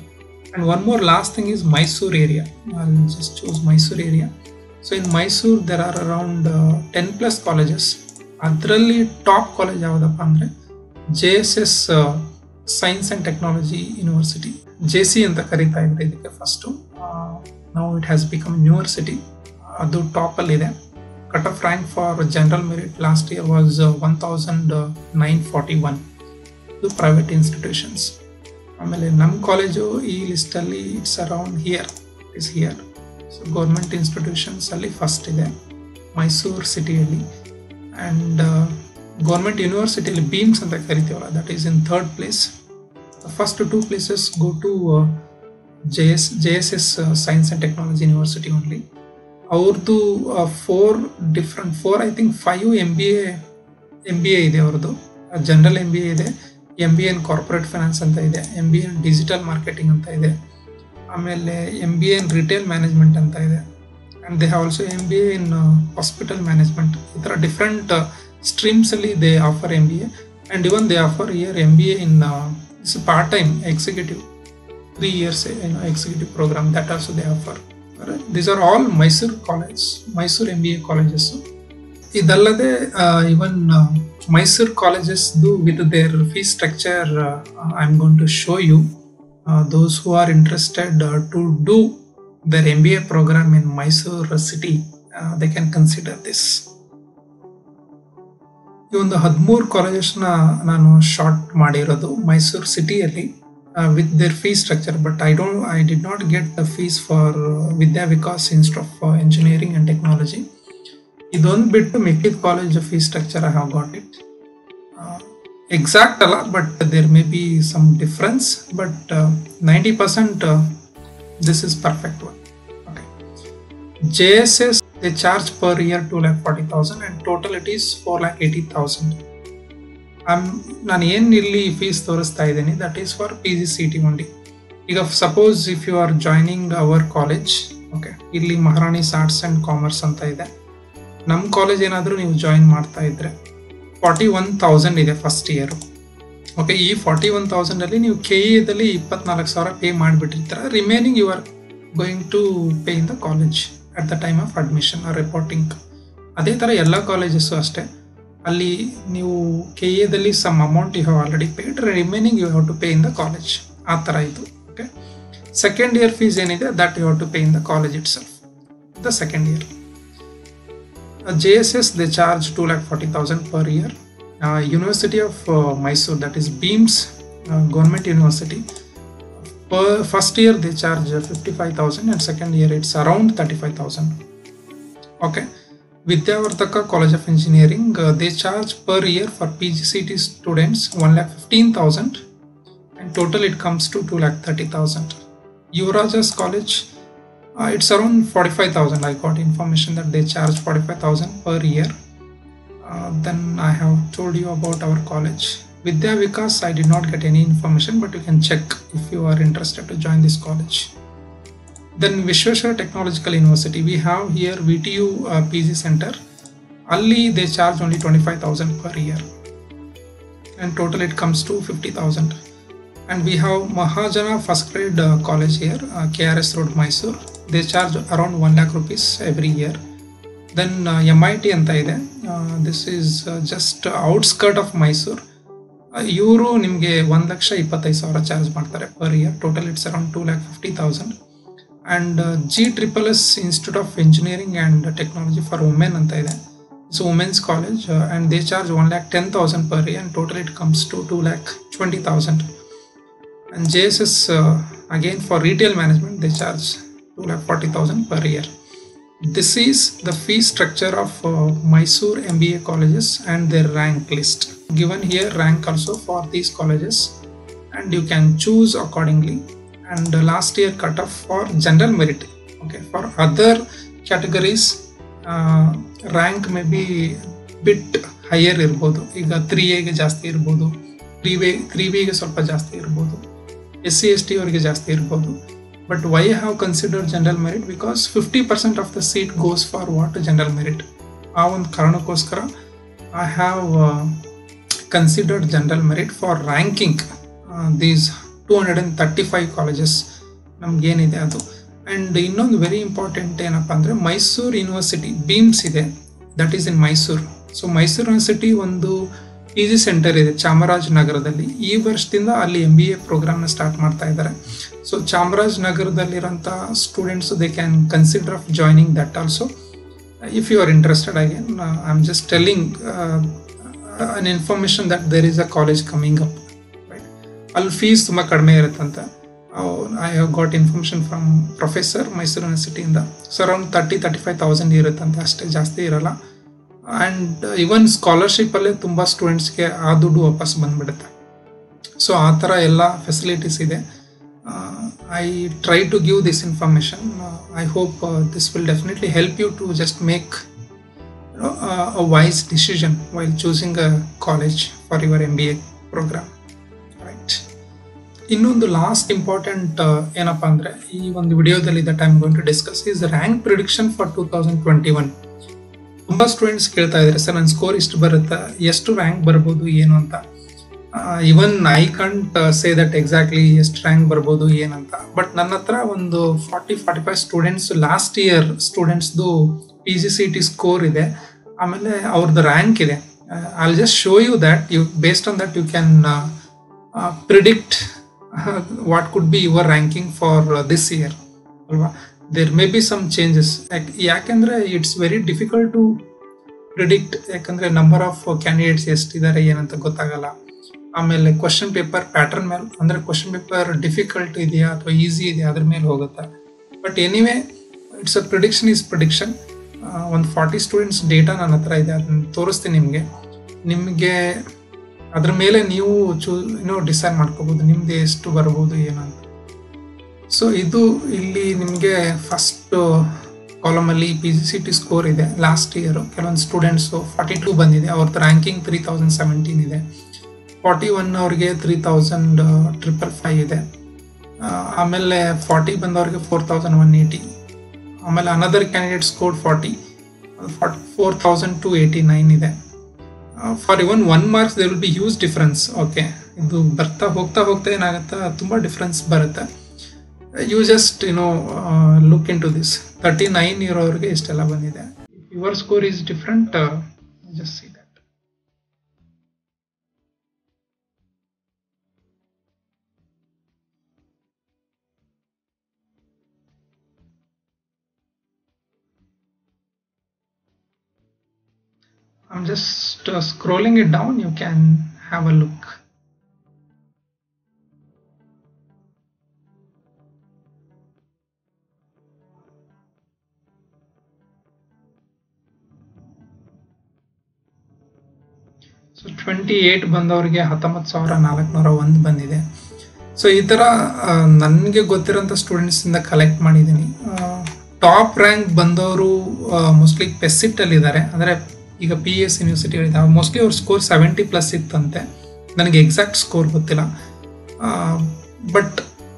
And one more last thing is Mysore area. I'll just choose Mysore area. So in Mysore there are around 10 plus colleges. ಅದರಲ್ಲಿ top college ಯಾವುದಪ್ಪ ಅಂದರೆ JSS Science and Technology University, JC ಅಂತ ಕರೀತಾ ಇದ್ರೆ ಇದಕ್ಕೆ first. ನಾವು it has become university. ಅದು ಟಾಪಲ್ಲಿದೆ. Cut off rank for general merit last year was 1941. ಇದು ಪ್ರೈವೇಟ್ ಇನ್ಸ್ಟಿಟ್ಯೂಷನ್ಸ್. ಆಮೇಲೆ ನಮ್ಮ ಕಾಲೇಜು ಈ ಲಿಸ್ಟಲ್ಲಿ it's around here, is here. So government institutions ಅಲ್ಲಿ ಫಸ್ಟ್ ಇದೆ ಮೈಸೂರು ಸಿಟಿಯಲ್ಲಿ. ಆ್ಯಂಡ್ ಗೌರ್ಮೆಂಟ್ ಯೂನಿವರ್ಸಿಟಿಯಲ್ಲಿ ಬೀಮ್ಸ್ ಅಂತ ಕರಿತೀವಲ್ಲ, that is in third place. First two places go to JSS Science and Technology University only. ಅವ್ರದ್ದು ಐ ಥಿಂಕ್ 5 MBA ಇದೆ ಅವ್ರದ್ದು. General MBA ಇದೆ, MBA ಇನ್ ಕಾರ್ಪೊರೇಟ್ ಫೈನಾನ್ಸ್ ಅಂತ ಇದೆ, MBA ಇನ್ ಡಿಜಿಟಲ್ ಮಾರ್ಕೆಟಿಂಗ್ ಅಂತ ಇದೆ, ಆಮೇಲೆ MBA ಇನ್ ರಿಟೇಲ್ ಮ್ಯಾನೇಜ್ಮೆಂಟ್ ಅಂತ ಇದೆ. And they have also MBA in hospital management. ಈ ಥರ ಡಿಫ್ರೆಂಟ್ streams ಅಲ್ಲಿ they offer MBA, and even they offer here MBA in it's a part-time executive 3 years executive program that also they offer. These are all Mysore MBA colleges. ಇದಲ್ಲದೆ even Mysore colleges do with their fee structure. I'm going to show you those who are interested to do their MBA program in Mysore city, they can consider this. ಈ ಒಂದು 13 ಕಾಲೇಜಸ್ನ ನಾನು short ಮಾಡಿರೋದು ಮೈಸೂರು ಸಿಟಿಯಲ್ಲಿ with their fees structure. But I did not get the fees for Vidya Vikas institute of engineering and technology. ಇದೊಂದು ಬಿಟ್ಟು ಮಿಕ್ಕಿದ college fees structure I have got it. Exact ಅಲ್ಲ, but there may be some difference, but 90% this is perfect one. Okay, JSS they charge per year 2,40,000 and total it is 4,80,000. ನಾನು ಏನು ಇಲ್ಲಿ fees ತೋರಿಸ್ತಾ ಇದ್ದೀನಿ that is for PGCET only. ಈಗ suppose if you are joining our college, okay, ಇಲ್ಲಿ Maharani's arts and commerce ಅಂತ ಇದೆ. ನಮ್ಮ ಕಾಲೇಜ್ ಏನಾದರೂ ನೀವು ಜಾಯಿನ್ ಮಾಡ್ತಾ ಇದ್ರೆ 41,000 ಇದೆ ಫಸ್ಟ್ ಇಯರು. ಓಕೆ, ಈ 41,000ಅಲ್ಲಿ ನೀವು KEದಲ್ಲಿ 24,000 ಪೇ ಮಾಡಿಬಿಟ್ಟಿರ್ತೀರ. Remaining you are going to pay in the college at the time of admission or reporting. ಅದೇ ಥರ ಎಲ್ಲ ಕಾಲೇಜಸ್ಸು ಅಷ್ಟೇ. ಅಲ್ಲಿ ನೀವು KEದಲ್ಲಿ some amount you have already paid, remaining you have to pay in the college. ಆ ಥರ ಇದು. ಓಕೆ, ಸೆಕೆಂಡ್ ಇಯರ್ ಫೀಸ್ ಏನಿದೆ that you have to pay in the college itself, the second year. JSS they charge 2,40,000 per year. University of Mysore, that is BEAMS government university, per first year they charge 55,000 and second year it's around 35,000. Okay, Vidyavardhaka College of Engineering, they charge per year for PGCET students 1,15,000 and total it comes to 2,30,000. Yuvarajas College, it's around 45,000. I got information that they charge 45,000 per year. Then I have told you about our college. Vidya Vikas, I did not get any information, but you can check if you are interested to join this college. Then Vishweshwara Technological University, we have here VTU PG Center. Alli they charge only 25,000 per year. and total it comes to 50,000. And we have Mahajana first grade college here, KRS Road, Mysore. They charge around 1 lakh rupees every year. Then MIT anta ide. This is just outskirt of Mysore. ಇವರು ನಿಮಗೆ 1,25,000 charge ಮಾಡ್ತಾರೆ per year. Total it's around 2,50,000. And GSSS institute of engineering and technology for women ಅಂತ ಇದೆ. It's women's college and they charge 1,10,000 per year and total it comes to 2,20,000. And JSS again for retail management they charge 2,40,000 per year. This is the fee structure of Mysore MBA colleges and their rank list. Given here rank also for these colleges and you can choose accordingly. And last year cutoff for general merit. Okay, for other categories rank may be bit higher ಇರ್ಬೋದು. ಈಗ 3A ಗೆ ಜಾಸ್ತಿ ಇರ್ಬೋದು, 3B ಗೆ ಸ್ವಲ್ಪ ಜಾಸ್ತಿ ಇರ್ಬೋದು, SC/ST ಅವರಿಗೆ ಜಾಸ್ತಿ ಇರ್ಬೋದು. But why have considered general merit? Because 50% of the seat goes for what general merit. ಆ ಒಂದು ಕಾರಣಕ್ಕೋಸ್ಕರ I have considered general merit for ranking these 235 colleges ನಮ್ಗೇನಿದೆ ಅದು. ಆ್ಯಂಡ್ ಇನ್ನೊಂದು ವೆರಿ ಇಂಪಾರ್ಟೆಂಟ್ ಏನಪ್ಪ ಅಂದರೆ ಮೈಸೂರು ಯೂನಿವರ್ಸಿಟಿ ಬೀಮ್ಸ್ ಇದೆ, that is in Mysuru. So Mysuru university ಒಂದು PG ಸೆಂಟರ್ ಇದೆ ಚಾಮರಾಜನಗರದಲ್ಲಿ. ಈ ವರ್ಷದಿಂದ ಅಲ್ಲಿ MBA ಪ್ರೋಗ್ರಾಮ್ನ ಸ್ಟಾರ್ಟ್ ಮಾಡ್ತಾ ಇದ್ದಾರೆ. ಸೊ ಚಾಮರಾಜನಗರದಲ್ಲಿರೋಂಥ students they can consider of joining that also if you are interested. Again I am just telling an information that there is a college coming up, right. ಅಲ್ಲಿ fees ತುಂಬ ಕಡಿಮೆ ಇರುತ್ತಂತ. I have got information from professor Mysuru ಯೂನಿವರ್ಸಿಟಿಯಿಂದ. So around 30,000-35,000 ಇರುತ್ತಂತೆ, ಅಷ್ಟೇ, ಜಾಸ್ತಿ ಇರಲ್ಲ. And even ಸ್ಕಾಲರ್ಶಿಪ್ಪಲ್ಲೇ ತುಂಬ ಸ್ಟೂಡೆಂಟ್ಸ್ಗೆ ಆ ದುಡ್ಡು ವಾಪಸ್ ಬಂದುಬಿಡುತ್ತೆ. ಸೊ ಆ ಥರ ಎಲ್ಲ ಫೆಸಿಲಿಟೀಸ್ ಇದೆ. I try to give this information. I hope this will definitely help you to just make a wise decision while choosing a college for your MBA program, right. ಇನ್ನೊಂದು ಲಾಸ್ಟ್ ಇಂಪಾರ್ಟೆಂಟ್ ಏನಪ್ಪ ಅಂದರೆ ಈ ಒಂದು ವಿಡಿಯೋದಲ್ಲಿ that I am going to discuss is rank prediction for 2021. ತುಂಬ students ಕೇಳ್ತಾ ಇದ್ದಾರೆ, sir ನನ್ನ ಸ್ಕೋರ್ ಇಷ್ಟು ಬರುತ್ತೆ, ಎಷ್ಟು ರ್ಯಾಂಕ್ ಬರ್ಬೋದು ಏನು ಅಂತ. Even I can't say that exactly ಎಷ್ಟು ರ್ಯಾಂಕ್ ಬರ್ಬೋದು ಏನಂತ. ಬಟ್ ನನ್ನ ಹತ್ರ ಒಂದು 40-45 ಸ್ಟೂಡೆಂಟ್ಸ್ ಲಾಸ್ಟ್ ಇಯರ್ ಸ್ಟೂಡೆಂಟ್ಸ್ದು PGCET ಸ್ಕೋರ್ ಇದೆ, ಆಮೇಲೆ ಅವ್ರದ್ದು ರ್ಯಾಂಕ್ ಇದೆ. I will just show you that you based on that you can predict what could be your ranking for this year, ಅಲ್ವಾ. There may be some changes. ಯಾಕೆಂದರೆ it's very difficult to predict, ಯಾಕಂದರೆ number of candidates ಎಷ್ಟಿದ್ದಾರೆ ಏನಂತ ಗೊತ್ತಾಗಲ್ಲ. ಆಮೇಲೆ question paper pattern ಮೇಲೆ, ಅಂದರೆ question paper difficult ಇದೆಯಾ ಅಥವಾ ಈಸಿ ಇದೆಯಾ ಅದ್ರ ಮೇಲೆ ಹೋಗುತ್ತೆ. But anyway it's a prediction is prediction. ಒಂದು 40 ಸ್ಟೂಡೆಂಟ್ಸ್ ಡೇಟಾ ನನ್ನ ಹತ್ರ ಇದೆ, ಅದನ್ನು ತೋರಿಸ್ತೀನಿ ನಿಮಗೆ ಅದ್ರ ಮೇಲೆ ನೀವು ಡಿಸೈಡ್ ಮಾಡ್ಕೋಬೋದು ನಿಮ್ಮದು ಎಷ್ಟು ಬರ್ಬೋದು ಏನಂತ. ಸೊ ಇದು ಇಲ್ಲಿ ನಿಮಗೆ ಫಸ್ಟ್ ಕಾಲಮಲ್ಲಿ PGCET ಸ್ಕೋರ್ ಇದೆ ಲಾಸ್ಟ್ ಇಯರು. ಕೆಲವೊಂದು ಸ್ಟೂಡೆಂಟ್ಸು 42 ಬಂದಿದೆ, ಅವ್ರದ್ದು ರ್ಯಾಂಕಿಂಗ್ 3,017 ಇದೆ. 41 ಅವ್ರಿಗೆ 3,555 ಇದೆ. ಆಮೇಲೆ 40 ಬಂದವ್ರಿಗೆ 4,180. ಆಮೇಲೆ ಅನದರ್ ಕ್ಯಾಂಡಿಡೇಟ್ ಸ್ಕೋರ್ 4,289 ಇದೆ. For even 1 marks there will be huge difference. Okay, ಇದು ಬರ್ತಾ ಹೋಗ್ತಾ ಏನಾಗುತ್ತೆ, ತುಂಬ ಡಿಫ್ರೆನ್ಸ್ ಬರುತ್ತೆ. You just look in to this. 39 ಇರೋರಿಗೆ ಇಷ್ಟೆಲ್ಲ ಬಂದಿದೆ. Your score is different, just see that. I'm just scrolling it down, you can have a look. So 28 ಬಂದವರಿಗೆ 19,401 ಬಂದಿದೆ. ಸೊ ಈ ಥರ ನನಗೆ ಗೊತ್ತಿರೋಂಥ ಸ್ಟೂಡೆಂಟ್ಸಿಂದ ಕಲೆಕ್ಟ್ ಮಾಡಿದ್ದೀನಿ. ಟಾಪ್ ರ್ಯಾಂಕ್ ಬಂದವರು ಮೋಸ್ಟ್ಲಿ ಪೆಸಿಟಲ್ಲಿದ್ದಾರೆ, ಅಂದರೆ ಈಗ PS ಯೂನಿವರ್ಸಿಟಿ ಹೇಳಿದ್ದಾರೆ. ಮೋಸ್ಟ್ಲಿ ಅವ್ರ ಸ್ಕೋರ್ 70+ ಇತ್ತಂತೆ, ನನಗೆ ಎಕ್ಸಾಕ್ಟ್ ಸ್ಕೋರ್ ಗೊತ್ತಿಲ್ಲ. But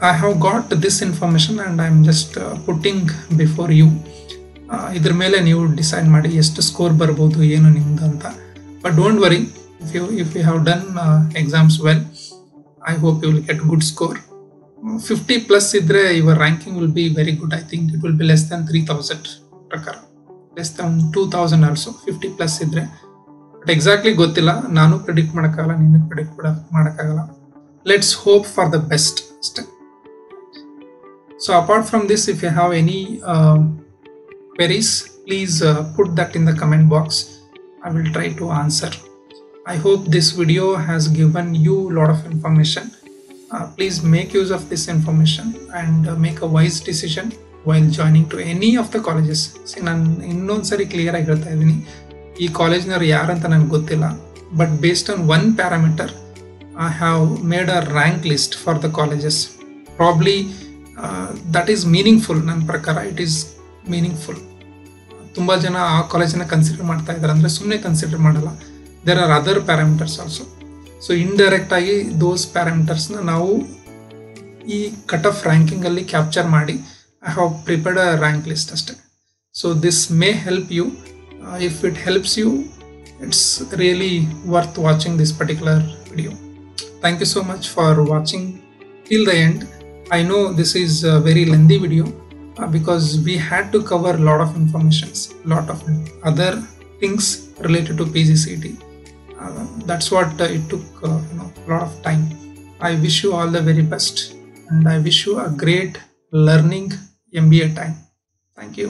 I have got this information and I am just putting before you. ಇದ್ರ ಮೇಲೆ ನೀವು ಡಿಸೈಡ್ ಮಾಡಿ ಎಷ್ಟು ಸ್ಕೋರ್ ಬರ್ಬೋದು ಏನು ನಿಮ್ದು ಅಂತ. But don't worry, If you have done exams well, I hope you will get good score. 50 plus idre your ranking will be very good. I think it will be less than 3000 prakara, less than 2000 also. 50 plus idre, but exactly ಗೊತ್ತಿಲ್ಲ, ನಾನು predict ಮಾಡೋಕ್ಕಾಗಲ್ಲ, ನೀನು predict ಮಾಡೋಕ್ಕಾಗಲ್ಲ. Let's hope for the best. So apart from this, if you have any queries, please put that in the comment box. I will try to answer. I hope this video has given you a lot of information. Please make use of this information and make a wise decision while joining to any of the colleges. See, ನಾನು ಇನ್ನೊಂದ್ಸರಿ clear ಆಗಿ ಹೇಳ್ತಾ ಇದ್ದೀನಿ, ಈ ಕಾಲೇಜ್ನವ್ರು ಯಾರಂತ ನನಗೆ ಗೊತ್ತಿಲ್ಲ, but based on one parameter I have made a rank list for the colleges. Probably that is meaningful. ನನ್ನ ಪ್ರಕಾರ it is meaningful. ತುಂಬ ಜನ ಆ ಕಾಲೇಜನ್ನ ಕನ್ಸಿಡರ್ ಮಾಡ್ತಾ ಇದ್ದಾರೆ ಅಂದರೆ ಸುಮ್ಮನೆ ಕನ್ಸಿಡರ್ ಮಾಡಲ್ಲ. There are other parameters also. So indirect ಆಗಿ ದೋಸ್ ಪ್ಯಾರಾಮೀಟರ್ಸ್ನ ನಾವು ಈ ಕಟ್ ಆಫ್ ರ್ಯಾಂಕಿಂಗಲ್ಲಿ ಕ್ಯಾಪ್ಚರ್ ಮಾಡಿ I have prepared a rank list ಅಷ್ಟೇ. So this may help you. If it helps you, it's really worth watching this particular video. Thank you so much for watching till the end. I know this is a very lengthy video because we had to cover a lot of informations, lot of other things related to PGCET. That's what it took a lot of time. I wish you all the very best, and I wish you a great learning MBA time. Thank you.